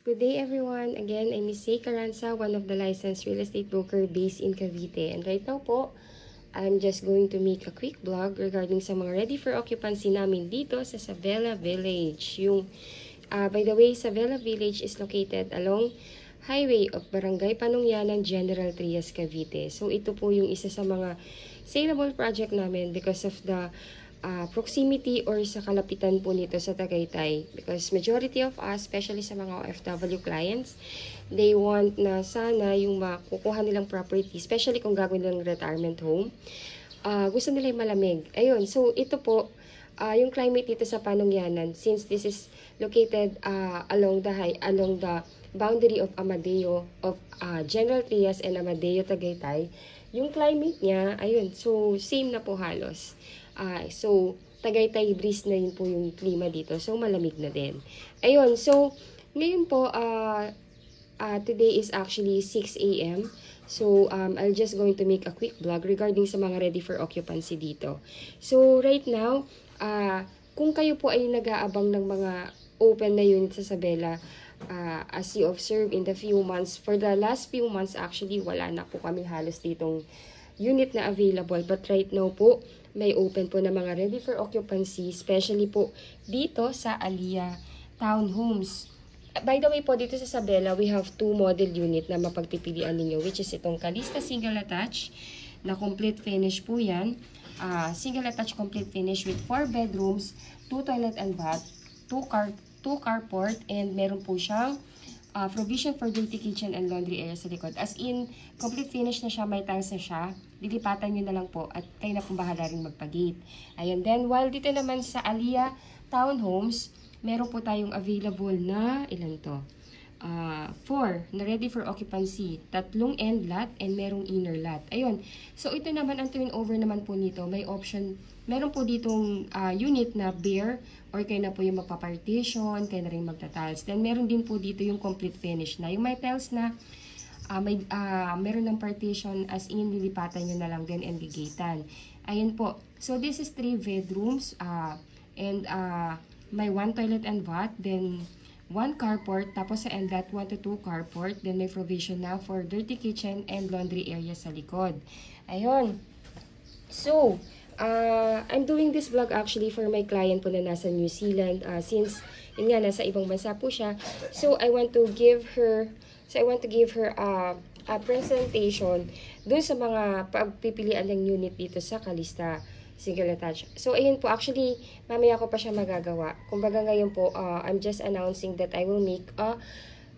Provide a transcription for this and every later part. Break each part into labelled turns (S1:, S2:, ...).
S1: Good day everyone. Again, I'm Miss Say Caranza, one of the licensed real estate broker based in Cavite. And right now po, I'm just going to make a quick vlog regarding sa mga ready for occupancy namin dito sa Sabela Village. By the way, Sabela Village is located along highway of Barangay Panungyanan, General Trias, Cavite. So ito po yung isa sa mga saleable project namin because of the proximity or sa kalapitan po nito sa Tagaytay. Because majority of us, especially sa mga OFW clients, they want na sana yung makukuha nilang property, especially kung gagawin nilang retirement home, gusto nila yung malamig. Ayun, so ito po, yung climate dito sa Panungyanan, since this is located along the boundary of Amadeo, of General Trias and Amadeo, Tagaytay, yung climate niya, ayun, so same na po halos. So, Tagaytay breeze na yun po yung klima dito. So, malamig na din. Ayun, so, ngayon po, today is actually 6 a.m. So, I'll just going to make a quick vlog regarding sa mga ready for occupancy dito. So, right now, kung kayo po ay nag-aabang ng mga open na unit sa Sabela, as you observe in the few months, for the last few months actually, wala na po kami halos ditong unit na available. But right now po, may open po na mga ready for occupancy, especially po dito sa Alia Townhomes. By the way po, dito sa Sabela, we have 2 model unit na mapagpipilian ninyo, which is itong Calista Single Attached, na complete finish po yan. Single Attached complete finish with 4 bedrooms, 2 toilet and bath, 2 carport, and meron po siyang provision for dirty kitchen and laundry area sa likod. As in, complete finish na siya, may tiles na siya. Lilipatan nyo na lang po at kayo na pong bahala rin magpagate. Ayun, then while dito naman sa Alia Townhomes, meron po tayong available na, ilan to? 4 na ready for occupancy. 3 end lot and merong inner lot. Ayun. So, ito naman ang turnover naman po nito. May option, meron po ditong unit na bare or kayo na po yung magpa-partition, kayo na rin magta-tiles. Then, meron din po dito yung complete finish na. Yung may tiles na meron ng partition as in, lilipatan nyo na lang din and gigatan. Ayun po. So, this is 3 bedrooms and may 1 toilet and bath. Then, 1 carport, tapos sa end lot, 1 to 2 carport. Then may provision na for dirty kitchen and laundry area sa likod. Ayun. So, I'm doing this vlog actually for my client po na nasa New Zealand. Since, yun nga, nasa ibang bansa po siya. So, I want to give her a presentation dun sa mga pagpipilian ng unit dito sa Calista Single Attached. So, ayun po. Actually, mamaya ko pa siya magagawa. Kumbaga ngayon po, I'm just announcing that I will make a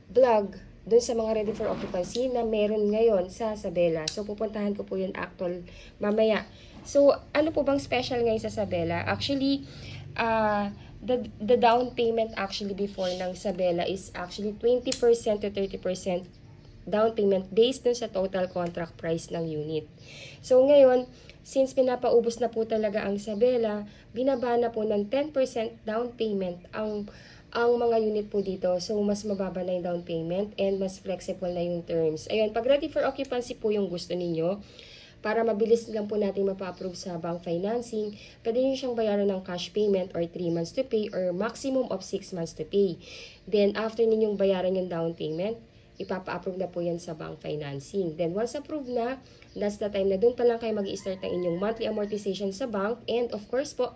S1: vlog dun sa mga ready for occupancy na meron ngayon sa Sabela. So, pupuntahan ko po yun actual mamaya. So, ano po bang special ngayon sa Sabela? Actually, the down payment actually before ng Sabela is actually 20% to 30% down payment based dun sa total contract price ng unit. So, ngayon, since pinapaubos na po talaga ang Sabela, binaba na po ng 10% down payment ang mga unit po dito. So, mas mababa na yung down payment and mas flexible na yung terms. Ayun, pag ready for occupancy po yung gusto ninyo, para mabilis lang po natin mapa-approve sa bank financing, pwede nyo siyang bayaran ng cash payment or 3 months to pay or maximum of 6 months to pay. Then, after ninyong bayaran yung down payment, ipapa-approve na po yan sa bank financing. Then, once approved na, that's the time na doon pa lang kayo mag-i-start ng inyong monthly amortization sa bank. And of course po,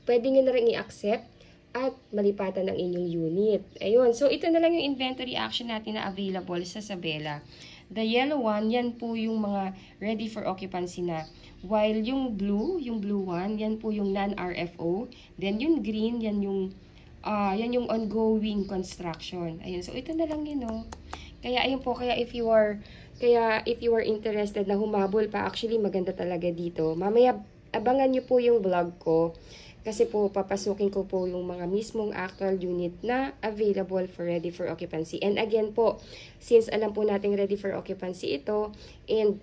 S1: pwede nyo na rin i-accept at malipatan ng inyong unit. Ayun. So, ito na lang yung inventory action natin na available sa Sabela. The yellow one, yan po yung mga ready for occupancy na. While yung blue one, yan po yung non-RFO. Then yung green, yan yung ongoing construction. Ayun. So, ito na lang yun, no? Kaya ayun po, kaya if you are interested na humabol pa, actually maganda talaga dito. Mamaya abangan niyo po yung vlog ko kasi po papasukin ko po yung mga mismong actual unit na available for ready for occupancy. And again po, since alam po natin ready for occupancy ito and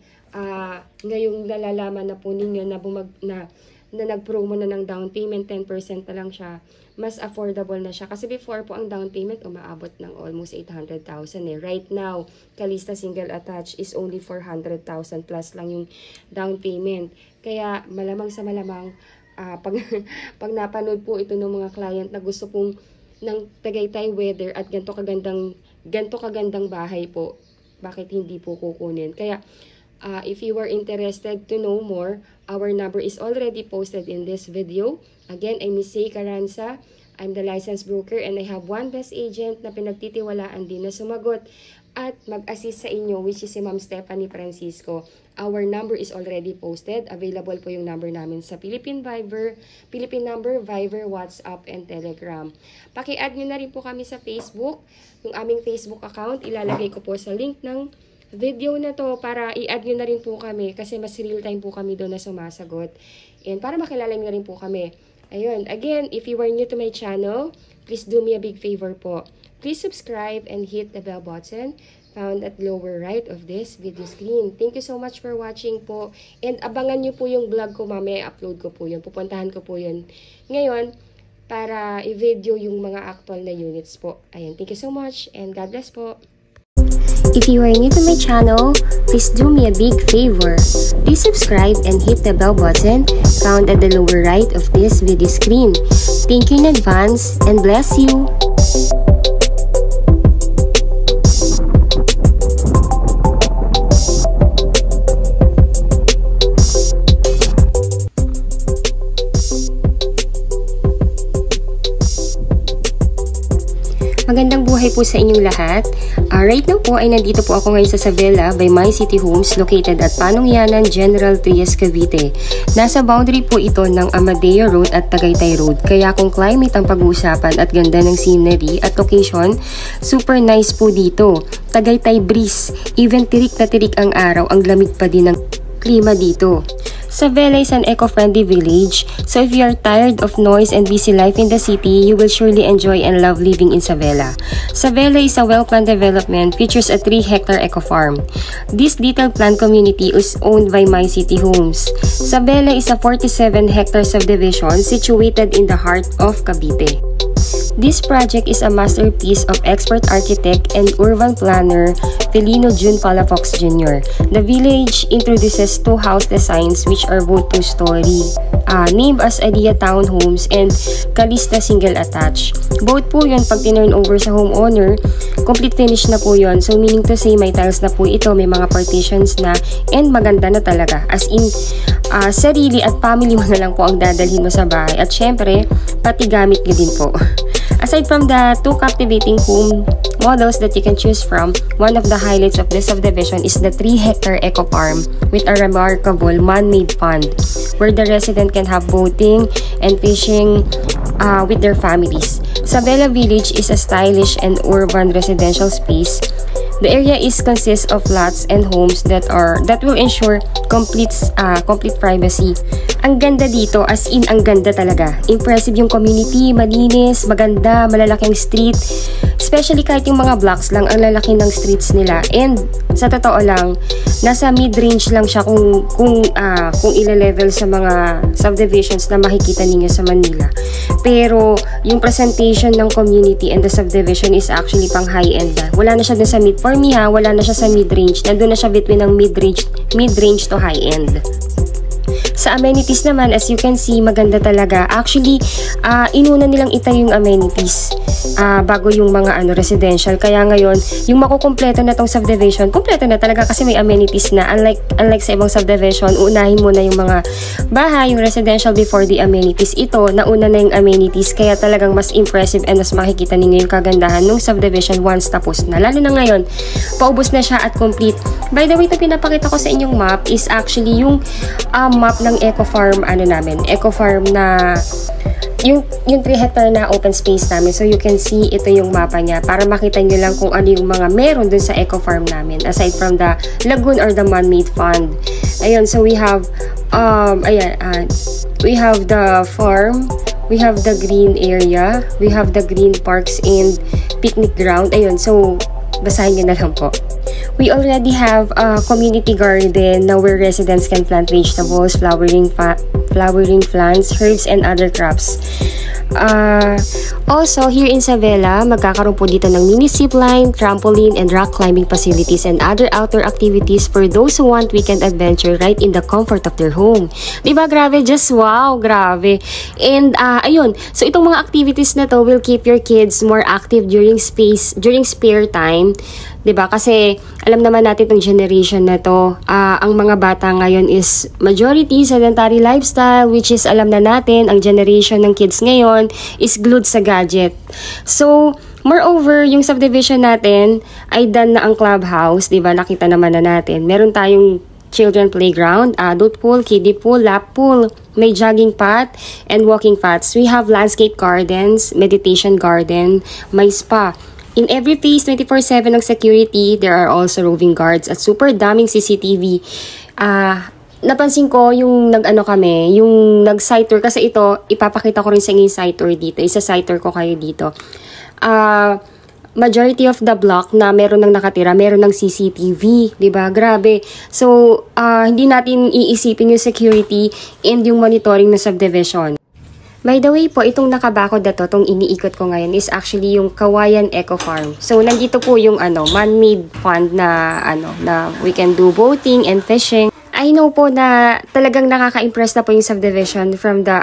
S1: ngayong nalalaman na po ninyo na nag-promo na ng down payment, 10% na lang siya, mas affordable na siya. Kasi before po, ang down payment umaabot ng almost 800,000 eh. Right now, Calista Single Attached is only 400,000 plus lang yung down payment. Kaya malamang sa malamang, pag napanood po ito ng mga client na gusto pong ng Tagaytay weather at ganto kagandang bahay po, bakit hindi po kukunin? Kaya, if you are interested to know more, our number is already posted in this video. Again, I'm Miss Zay Caranza. I'm the licensed broker and I have one best agent na pinagtitiwalaan din na sumagot at mag-assist sa inyo, which is si Ma'am Stephanie Francisco. Our number is already posted. Available po yung number namin sa Philippine number, Viber, WhatsApp, and Telegram. Paki-add nyo na rin po kami sa Facebook. Yung aming Facebook account, ilalagay ko po sa link ng video na to para i-add nyo na rin po kami kasi mas real time po kami doon na sumasagot. And para makilala nyo na rin po kami. Ayun, again, if you are new to my channel, please do me a big favor po. Please subscribe and hit the bell button found at lower right of this video screen. Thank you so much for watching po. And abangan nyo po yung vlog ko mamaya, upload ko po yun. Pupuntahan ko po yun ngayon para i-video yung mga actual na units po. Ayun, thank you so much and God bless po.
S2: If you are new to my channel, please do me a big favor. Please subscribe and hit the bell button found at the lower right of this video screen. Thank you in advance and bless you. Magandang buhay po sa inyong lahat. Right now po ay nandito po ako ngayon sa Savella by My City Homes located at Panongyanan, General Trias, Cavite. Nasa boundary po ito ng Amadeo Road at Tagaytay Road. Kaya kung climate ang pag-uusapan at ganda ng scenery at location, super nice po dito. Tagaytay breeze, even tirik na tirik ang araw, ang lamig pa din ng klima dito. Savella is an eco-friendly village, so if you are tired of noise and busy life in the city, you will surely enjoy and love living in Savella. Savella is a well-planned development, features a 3-hectare eco-farm. This detailed planned community is owned by My City Homes. Savella is a 47-hectare subdivision situated in the heart of Cavite. This project is a masterpiece of expert architect and urban planner Felino June Palafox Jr. The village introduces 2 house designs which are both 2-story, named as Adia Townhomes and Calista Single Attached. Both po yun pag tinurn over sa homeowner, complete finish na po yun. So meaning to say may tiles na po ito, may mga partitions na, and maganda na talaga. As in, sarili at family mo na lang po ang dadalhin mo sa bahay. At syempre, pati gamit nyo din po. Aside from the 2 captivating home models that you can choose from, one of the highlights of this subdivision is the 3-hectare eco farm with a remarkable man-made pond where the resident can have boating and fishing with their families. Savella Village is a stylish and urban residential space. The area consists of lots and homes that will ensure complete privacy. Ang ganda dito, as in ang ganda talaga. Impressive yung community, malinis, maganda, malalaking street. Especially kahit yung mga blocks lang, ang lalaki ng streets nila. And sa totoo lang, nasa mid-range lang siya kung ile-level sa mga subdivisions na makikita ninyo sa Manila. Pero yung presentation ng community and the subdivision is actually pang high-end na. Wala na siya dun sa mid. For me wala na siya sa mid-range. Nandun na siya between ng mid-range to high-end. Sa amenities naman, as you can see, maganda talaga. Actually, inuna nilang itayo yung amenities bago yung mga residential. Kaya ngayon, yung makukumpleto na tong subdivision, kumpleto na talaga kasi may amenities na. Unlike sa ibang subdivision, unahin mo na yung mga bahay, yung residential before the amenities. Ito, nauna na yung amenities. Kaya talagang mas impressive and mas makikita ninyo yung kagandahan ng subdivision once tapos na. Lalo na ngayon, paubos na siya at complete. By the way, ito pinapakita ko sa inyong map is actually yung map ng eco farm eco farm na yung 3-hectare na open space namin. So you can see ito yung mapa niya para makita nyo lang kung ano yung mga meron dun sa eco farm namin aside from the lagoon or the man-made pond. Ayun, so we have we have the farm, we have the green area, we have the green parks and picnic ground. Ayun, so basahin nyo na lang po. We already have a community garden now where residents can plant vegetables, flowering plants, herbs, and other crops. Also, here in Savella, magkakaroon po dito ng mini zipline, trampoline, and rock climbing facilities and other outdoor activities for those who want weekend adventure right in the comfort of their home. Diba, grabe? Just wow, grabe. And, ayun. So, itong mga activities na to will keep your kids more active during spare time. Diba? Kasi, alam naman natin itong generation na to, ang mga bata ngayon is majority sedentary lifestyle, which is alam na natin, ang generation ng kids ngayon is glued sa gadget. So, moreover, yung subdivision natin ay done na ang clubhouse, diba? Nakita naman na natin. Meron tayong children playground, adult pool, kiddie pool, lap pool, may jogging path, and walking paths. We have landscape gardens, meditation garden, may spa. In every phase, 24/7 ng security, there are also roving guards at super daming CCTV. Napansin ko yung yung nag-site tour, kasi ito, ipapakita ko rin sa inyo yung site tour dito. Isa-site tour ko kayo dito. Majority of the block na meron ng nakatira, meron ng CCTV, 'di ba? Grabe. So, hindi natin iisipin yung security and yung monitoring ng subdivision. By the way po, itong nakabakod na to, itong iniikot ko ngayon is actually yung Kawayan Eco Farm. So, nandito po yung man-made pond na na we can do boating and fishing. I know po na talagang nakaka-impress na po yung subdivision from the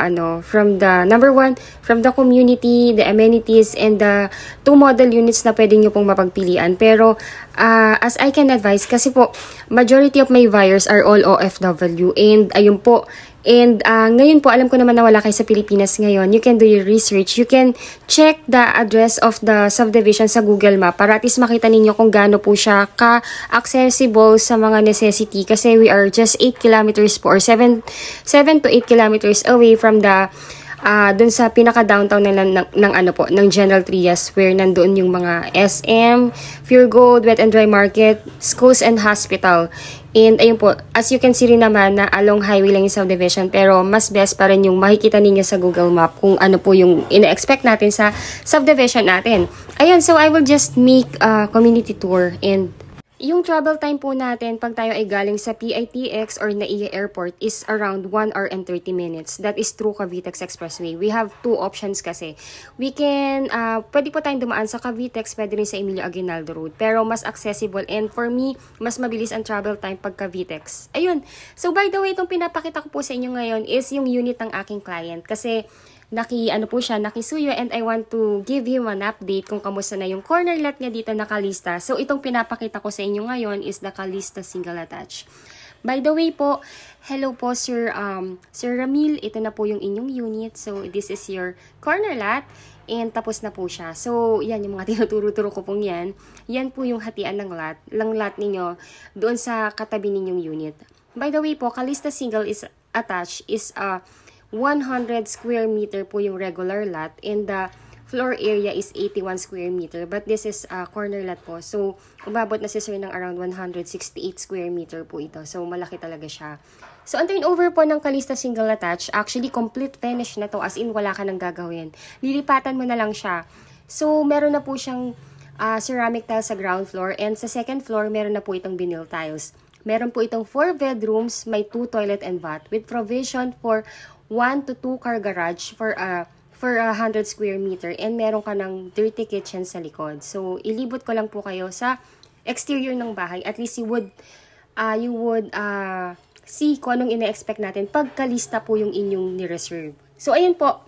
S2: number one, from the community, the amenities, and the 2 model units na pwede nyo pong mapagpilian. Pero, as I can advise, kasi po, majority of my buyers are all OFW, and ayun po. And ngayon po, alam ko naman na wala kayo sa Pilipinas ngayon. You can do your research. You can check the address of the subdivision sa Google Map para at least makita ninyo kung gaano po siya ka-accessible sa mga necessity. Kasi we are just 8 kilometers po, or 7 to 8 kilometers away from the dun sa pinaka-downtown ng General Trias, where nandoon yung mga SM, Pure Gold, Wet and Dry Market, schools and hospital. And ayun po, as you can see rin naman na along highway lang yung subdivision, pero mas best pa rin yung makikita ninyo sa Google Map kung ano po yung ina-expect natin sa subdivision natin. Ayun, so I will just make a community tour. And yung travel time po natin pag tayo ay galing sa PITX or NAIA Airport is around 1 hour and 30 minutes. That is through Cavitex Expressway. We have 2 options kasi. We can, pwede po tayong dumaan sa Cavitex, pwede rin sa Emilio Aguinaldo Road. Pero mas accessible, and for me, mas mabilis ang travel time pag Cavitex. Ayun. So by the way, itong pinapakita ko po sa inyo ngayon is yung unit ng aking client. Kasi nakisuyo, and I want to give him an update kung kamusta na yung corner lot niya dito na Calista. So, itong pinapakita ko sa inyo ngayon is the Calista Single Attach. By the way po, hello po Sir Ramil, ito na po yung inyong unit. So, this is your corner lot. And tapos na po siya. So, yan yung mga tinuturo-turo ko pong yan. Yan po yung hatian ng lot ninyo doon sa katabi ninyong unit. By the way po, Calista Single is attached is 100 square meter po yung regular lot, and the floor area is 81 square meter. But this is a corner lot po. So, umabot na si sir ng around 168 square meter po ito. So, malaki talaga siya. So, ang turnover po ng Calista Single Attach, actually complete finish na to, as in wala ka nang gagawin. Lilipatan mo na lang siya. So, meron na po siyang ceramic tiles sa ground floor, and sa second floor, meron na po itong vinyl tiles. Meron po itong 4 bedrooms, may 2 toilet and bath, with provision for 1 to 2 car garage for 100 square meter, and meron ka ng dirty kitchen sa likod. So, ilibot ko lang po kayo sa exterior ng bahay. At least you would see kung anong ina-expect natin pag Calista po yung inyong ni-reserve. So, ayun po.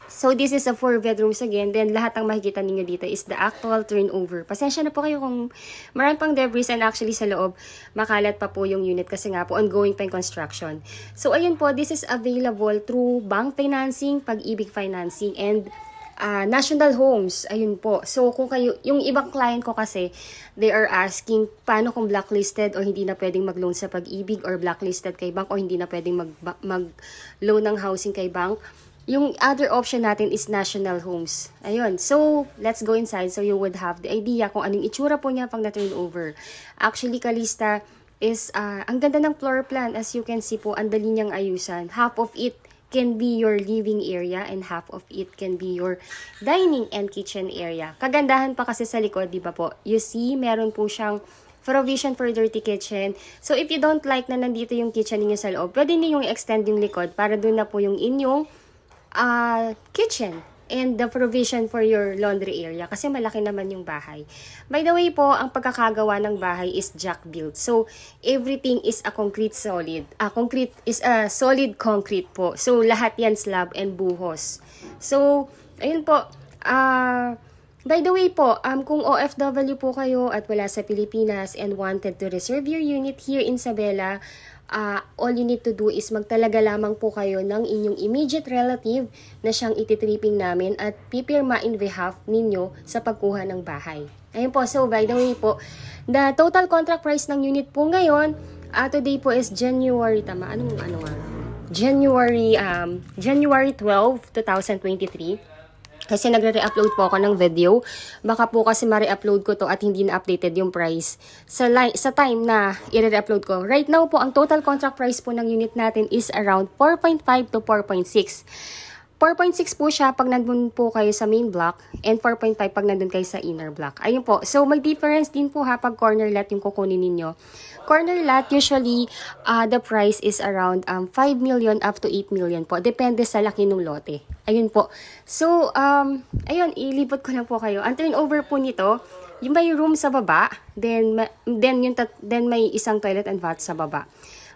S2: So, this is a 4 bedrooms again. Then, lahat ng makikita ninyo dito is the actual turnover. Pasensya na po kayo kung marami pang debris, and actually sa loob, makalat pa po yung unit kasi nga po ongoing pa yung construction. So, ayun po, this is available through bank financing, Pag-ibig financing, and National Homes. Ayun po. So, kung kayo, yung ibang client ko kasi, they are asking paano kung blacklisted o hindi na pwedeng mag-loan sa Pag-ibig, or blacklisted kay bank o hindi na pwedeng mag-loan ng housing kay bank. Yung other option natin is National Homes. Ayun. So, let's go inside so you would have the idea kung anong itsura po niya pag na-turnover. Actually, Calista is, ang ganda ng floor plan. As you can see po, ang dali niyang ayusan. Half of it can be your living area, and half of it can be your dining and kitchen area. Kagandahan pa kasi sa likod, di ba po? You see, meron po siyang provision for dirty kitchen. So, if you don't like na nandito yung kitchen ninyo sa loob, pwede niyo yung extend yung likod para doon na po yung inyong kitchen and the provision for your laundry area kasi malaki naman yung bahay. By the way po, ang pagkakagawa ng bahay is jack built. So, everything is a concrete solid. Concrete is a solid concrete po. So, lahat yan slab and buhos. So, ayun po. By the way po, kung OFW po kayo at wala sa Pilipinas and wanted to reserve your unit here in Isabela, all you need to do is magtalaga lamang po kayo ng inyong immediate relative na siyang ititripping namin at pipirma in behalf ninyo sa pagkuha ng bahay. Ayun po, so by the way po, the total contract price ng unit po ngayon, today po is January, January 12, 2023. Kasi nagre-upload po ako ng video. Baka po kasi ma-re-upload ko to at hindi na-updated yung price sa time na i-re-upload ko. Right now po, ang total contract price po ng unit natin is around 4.5 to 4.6. 4.6 po siya pag nandun po kayo sa main block and 4.5 pag nandun kayo sa inner block. Ayun po. So, may difference din po ha pag corner lot yung kukunin ninyo. Corner lot, usually, the price is around 5 million up to 8 million po. Depende sa laki ng lote. Ayun po. So, ayun, ilipot ko lang po kayo. Ang turnover po nito, yung may room sa baba, then may isang toilet and bath sa baba.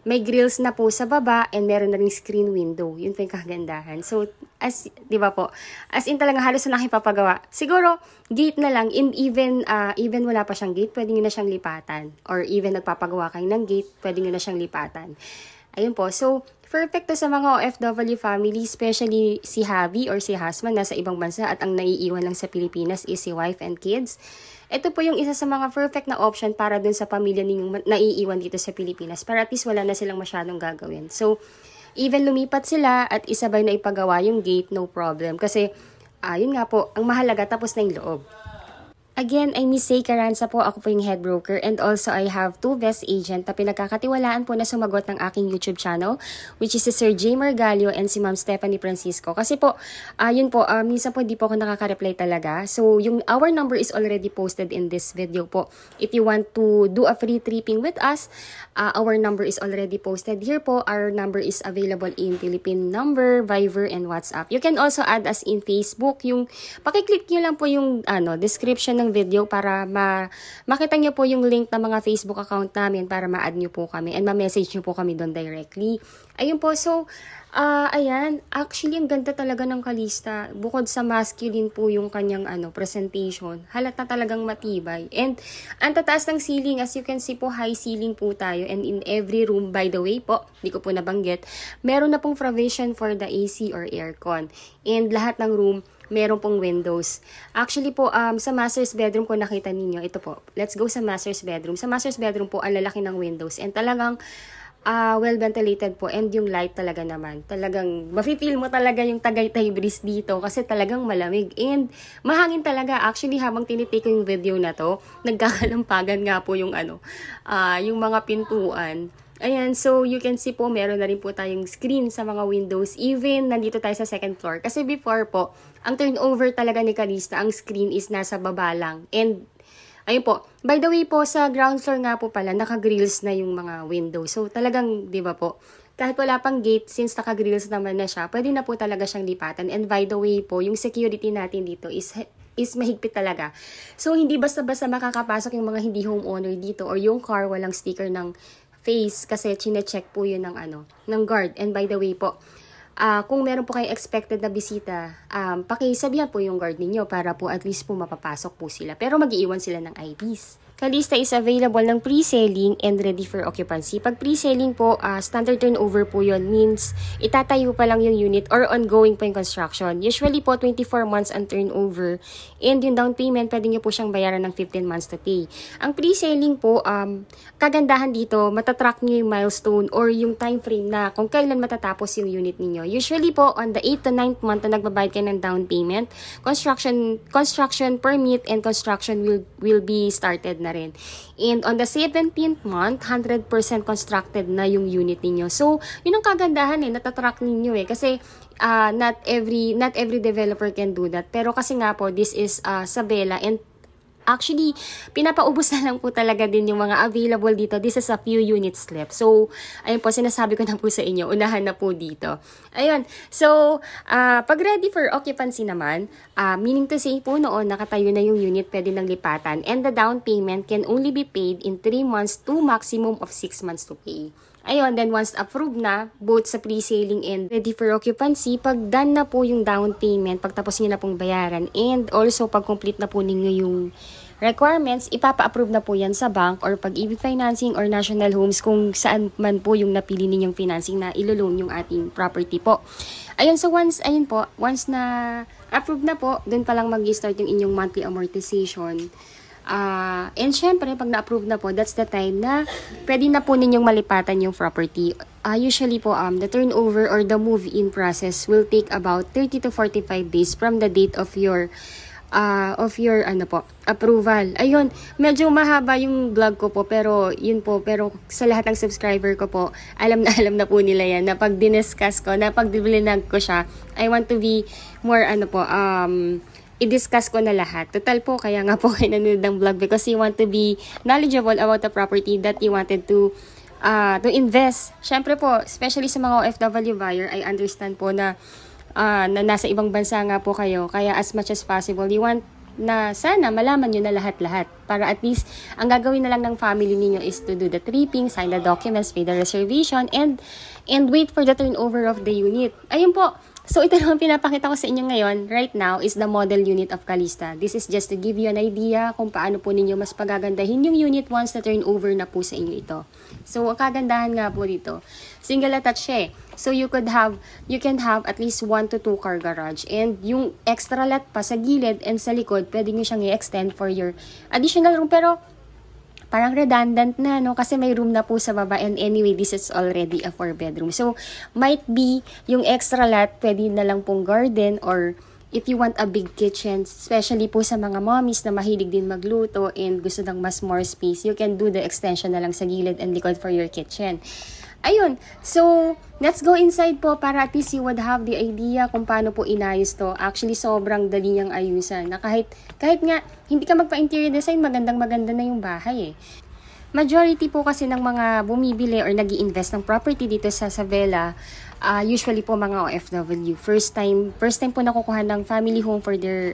S2: May grills na po sa baba and meron na ring screen window. Yun po yung kagandahan. So, di ba po? As in talaga halos na nakipapagawa. Siguro, gate na lang. Even wala pa siyang gate, pwede nyo na siyang lipatan. Or even nagpapagawa kayo ng gate, pwede nyo na siyang lipatan. Ayun po. So, perfect to sa mga OFW family, especially si hubby or si husband nasa ibang bansa at ang naiiwan lang sa Pilipinas is si wife and kids. Ito po yung isa sa mga perfect na option para dun sa pamilya ninyong naiiwan dito sa Pilipinas. Para at least wala na silang masyadong gagawin. So, even lumipat sila at isabay na ipagawa yung gate, no problem. Kasi, yun nga po, ang mahalaga tapos na yung loob. Again, I'm Miss Say Caranza po. Ako po yung head broker and also I have 2 best agent na pinagkakatiwalaan po na sumagot ng aking YouTube channel which is si Sir J. Margalio and si Ma'am Stephanie Francisco. Kasi po, yun po, minsan po di po ako nakaka-reply talaga. So, our number is already posted in this video po. If you want to do a free tripping with us, our number is already posted here po. Our number is available in Philippine number, Viber, and WhatsApp. You can also add us in Facebook. Pakiclick nyo lang po yung description ng video para makita nyo po yung link ng mga Facebook account namin para ma-add nyo po kami and ma-message nyo po kami doon directly. Ayun po, so, ayan, actually, ang ganda talaga ng Kalista. Bukod sa masculine po yung kanyang presentation, halata talagang matibay. And, ang tataas ng ceiling, as you can see po, high ceiling po tayo. And in every room, by the way po, di ko po nabanggit, meron na pong provision for the AC or aircon. And lahat ng room, meron pong windows. Actually po, sa master's bedroom ko nakita ninyo, ito po, let's go sa master's bedroom. Sa master's bedroom po, ang lalaki ng windows. And talagang, well ventilated po. And yung light talaga naman. Talagang, mafe-feel mo talaga yung Tagaytay breeze dito kasi talagang malamig. And mahangin talaga. Actually, habang tinitake ko yung video na to, nagkakalampagan nga po yung yung mga pintuan. Ayan, so you can see po, meron na rin po tayong screen sa mga windows. Even nandito tayo sa second floor. Kasi before po, ang turnover talaga ni Kalista, ang screen is nasa baba lang. And, ayun po, by the way po, sa ground floor nga po pala, naka-grills na yung mga windows. So, talagang, di ba po, kahit wala pang gate, since naka-grills naman na siya, pwede na po talaga siyang lipatan. And by the way po, yung security natin dito is mahigpit talaga. So, hindi basta-basta makakapasok yung mga hindi homeowner dito or yung car walang sticker ng face kasi chine-check po yun ng guard. And by the way po, kung meron po kayong expected na bisita, pakisabihan po yung guard ninyo para po at least po mapapasok po sila. Pero mag-iiwan sila ng IDs. Kalista is available ng pre-selling and ready for occupancy. Pag pre-selling po, standard turnover po yun. Means, itatayo pa lang yung unit or ongoing po yung construction. Usually po, 24 months ang turnover. And yung down payment, pwede nyo po siyang bayaran ng 15 months to pay. Ang pre-selling po, kagandahan dito, matatrack nyo yung milestone or yung time frame na kung kailan matatapos yung unit ninyo. Usually po, on the 8th to 9th month na nagbabayad kayo ng down payment, construction permit and construction will be started na rin. And on the 17th month, 100% constructed na yung unit ninyo. So, yun ang kagandahan natatrack ninyo kasi not every developer can do that. Pero kasi nga po, this is Isabela and Actually, pinapaubos na lang po talaga din yung mga available dito. This is a few units left. So, ayun po, sinasabi ko na po sa inyo, unahan na po dito. Ayun, so, pag ready for occupancy naman, meaning to say po noon, nakatayo na yung unit, pwede nang lipatan. And the down payment can only be paid in 3 months to maximum of 6 months to pay. Ayun, then once approved na, both sa pre-selling and ready for occupancy, pag done na po yung down payment, pag tapos nyo na pong bayaran, and also pag complete na po ninyo yung requirements, ipapa-approve na po yan sa bank or Pag-ibig Financing or National Homes kung saan man po yung napili ninyong financing na ilo-loan yung ating property po. Ayun, so once na approved na po, dun pa lang mag-start yung inyong monthly amortization. And syempre, pag na-approve na po, that's the time na pwede na po ninyong malipatan yung property. Usually po, the turnover or the move-in process will take about 30 to 45 days from the date of your approval. Ayun, medyo mahaba yung vlog ko po, pero yun po, pero sa lahat ng subscriber ko po, alam na po nila yan, na pag diniscuss ko, na pag dilinag ko siya, I want to be more, i-discuss ko na lahat. Total po, kaya nga po kayo nanonood ng vlog because you want to be knowledgeable about the property that you wanted to invest. Syempre po, especially sa mga OFW buyer, I understand po na nasa ibang bansa nga po kayo. Kaya as much as possible, you want na sana malaman nyo na lahat-lahat. Para at least, ang gagawin na lang ng family niyo is to do the tripping, sign the documents, pay the reservation, and wait for the turnover of the unit. Ayun po. So, ito naman pinapakita ko sa inyo ngayon, right now, is the model unit of Calista. This is just to give you an idea kung paano po ninyo mas pagagandahin yung unit once na turnover na po sa inyo ito. So, ang kagandahan nga po dito, single attached siya. So, you can have at least 1 to 2 car garage. And yung extra lot pa sa gilid and sa likod, pwede nyo siyang i-extend for your additional room. Pero, parang redundant na, no? Kasi may room na po sa baba. And anyway, this is already a 4-bedroom. So, might be, yung extra lot, pwede na lang pong garden or if you want a big kitchen, especially po sa mga mommies na mahilig din magluto and gusto ng mas more space, you can do the extension na lang sa gilid and likod for your kitchen. Ayun, so, let's go inside po para at least you would have the idea kung paano po inayos to. Actually, sobrang dali niyang ayusan. Na kahit nga, hindi ka magpa-interior design, magandang-maganda na yung bahay eh. Majority po kasi ng mga bumibili or nag-i-invest ng property dito sa Isabela, usually po mga OFW. First time po nakukuha ng family home for their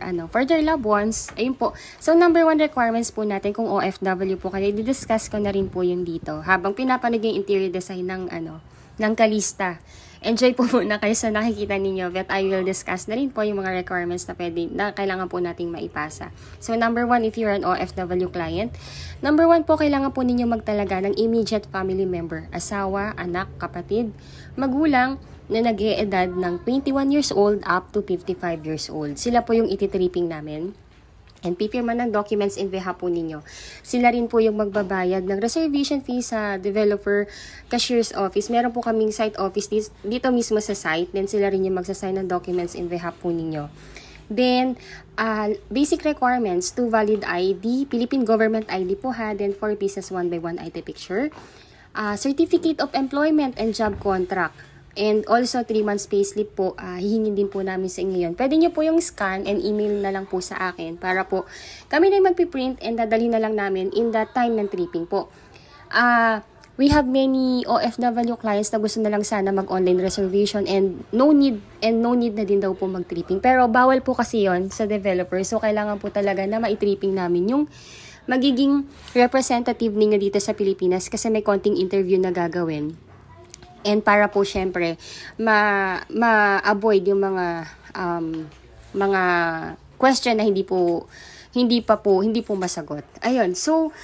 S2: loved ones. Ayun po. So, number 1 requirements po natin kung OFW po kayo, i-discuss ko na rin po yung dito. Habang pinapanood yung interior design ng Calista. Enjoy po muna kayo sa nakikita ninyo, but I will discuss na rin po yung mga requirements na kailangan po nating maipasa. So, number 1, if you're an OFW client, number 1 po, kailangan po ninyo magtalaga ng immediate family member, asawa, anak, kapatid, magulang, na nag-e-edad ng 21 years old up to 55 years old. Sila po yung ititripping namin. And pipirma ng documents in behalf po ninyo. Sila rin po yung magbabayad ng reservation fee sa developer cashier's office. Meron po kaming site office dito mismo sa site. Then sila rin yung magsasign ng documents in behalf po ninyo. Then, basic requirements, 2 valid ID, Philippine Government ID po ha. Then 4 pieces 1x1 ID picture. Certificate of Employment and Job Contract. And also, 3 months payslip po, hihingin din po namin sa inyo yun. Pwede nyo po yung scan and email na lang po sa akin para po kami na yung magpiprint and dadalhin na lang namin in the time ng tripping po. We have many OFW clients na gusto na lang sana mag-online reservation and no need na din daw po mag-tripping. Pero bawal po kasi yon sa developer. So, kailangan po talaga na ma-tripping namin yung magiging representative ninyo dito sa Pilipinas kasi may konting interview na gagawin. And para po syempre ma-avoid yung mga question na hindi po masagot. Ayun. So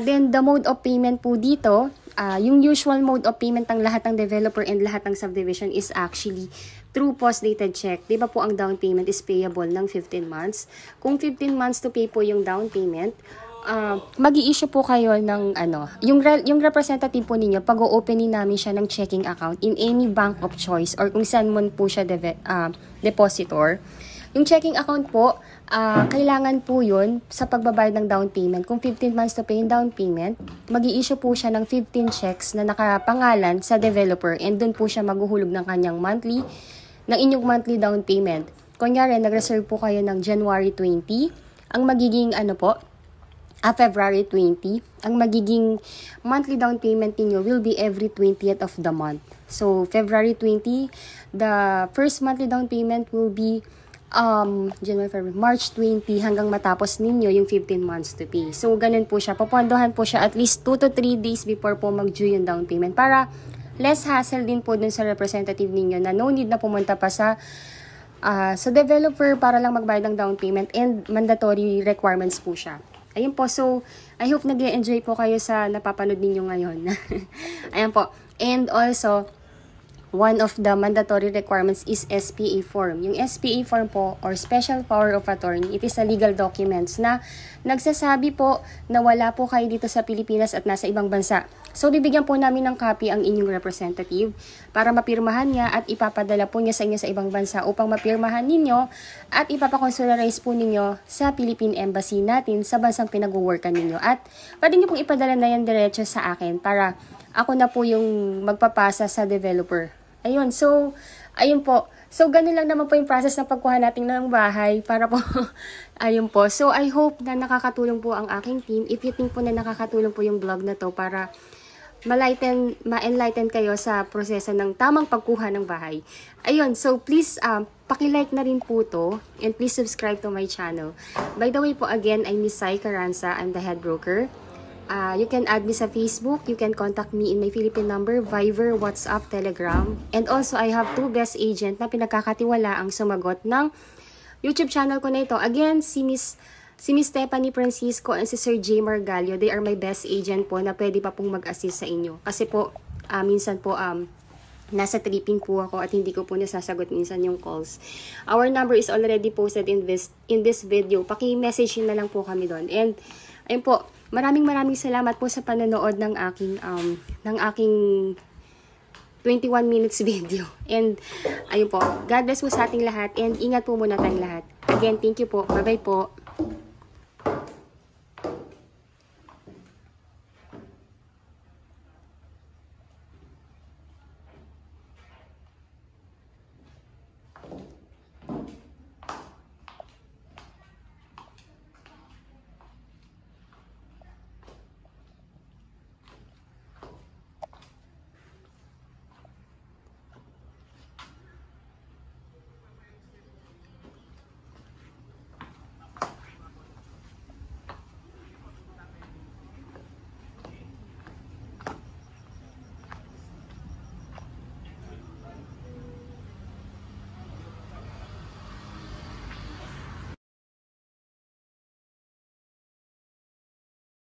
S2: then the mode of payment po dito, yung usual mode of payment ng lahat ng developer and lahat ng subdivision is actually through post-dated check. Di ba po ang down payment is payable ng 15 months? Kung 15 months to pay po yung down payment, mag-i-issue po kayo ng yung representative po ninyo, pag-o-openin namin siya ng checking account in any bank of choice or kung saan man po siya depositor. Yung checking account po, kailangan po yun sa pagbabayad ng down payment. Kung 15 months to pay yung down payment, mag-i-issue po siya ng 15 checks na nakapangalan sa developer and dun po siya maghuhulog ng inyong monthly down payment. Kunyari, nag-reserve po kayo ng January 20, ang magiging February 20, ang magiging monthly down payment niyo will be every 20th of the month. So, February 20, the first monthly down payment will be January, February, March 20 hanggang matapos ninyo yung 15 months to pay. So, ganun po siya. Papondohan po siya at least 2 to 3 days before po mag-due yung down payment para less hassle din po dun sa representative ninyo na no need na pumunta pa sa developer para lang magbayad ng down payment and mandatory requirements po siya. Ayun po, so I hope nag-enjoy po kayo sa napapanood ninyo ngayon. Ayan po. And also, one of the mandatory requirements is SPA form. Yung SPA form po, or Special Power of Attorney, it is a legal documents na nagsasabi po na wala po kayo dito sa Pilipinas at nasa ibang bansa. So, bibigyan po namin ng copy ang inyong representative para mapirmahan niya at ipapadala po niya sa inyo sa ibang bansa upang mapirmahan ninyo at ipapakonsularize po ninyo sa Philippine Embassy natin sa bansang pinag-workan ninyo. At pwede niyo pong ipadala na yan diretso sa akin para ako na po yung magpapasa sa developer. Ayun, so, ayun po. So, ganun lang naman po yung process ng pagkuha natin ng bahay para po, ayun po. So, I hope na nakakatulong po ang aking team. If you think po na nakakatulong po yung vlog na to para ma-enlighten kayo sa proseso ng tamang pagkuha ng bahay. Ayun, so please, paki-like na rin po to and please subscribe to my channel. By the way po, again, I'm Miss Sai Carranza. I'm the head broker. You can add me sa Facebook. You can contact me in my Philippine number, Viber, WhatsApp, Telegram. And also, I have 2 best agent na pinagkakatiwala ang sumagot ng YouTube channel ko na ito. Again, si Miss Stephanie Francisco and si Sir J. Margalio, they are my best agent po na pwede pa pong mag-assist sa inyo. Kasi po, minsan po, nasa tripping po ako at hindi ko po nasasagot minsan yung calls. Our number is already posted in this video. Paki-message na lang po kami doon. And, ayun po, maraming salamat po sa panonood ng aking 21 minutes video. And, ayun po, God bless po sa ating lahat and ingat po muna tayong lahat. Again, thank you po. Bye-bye po.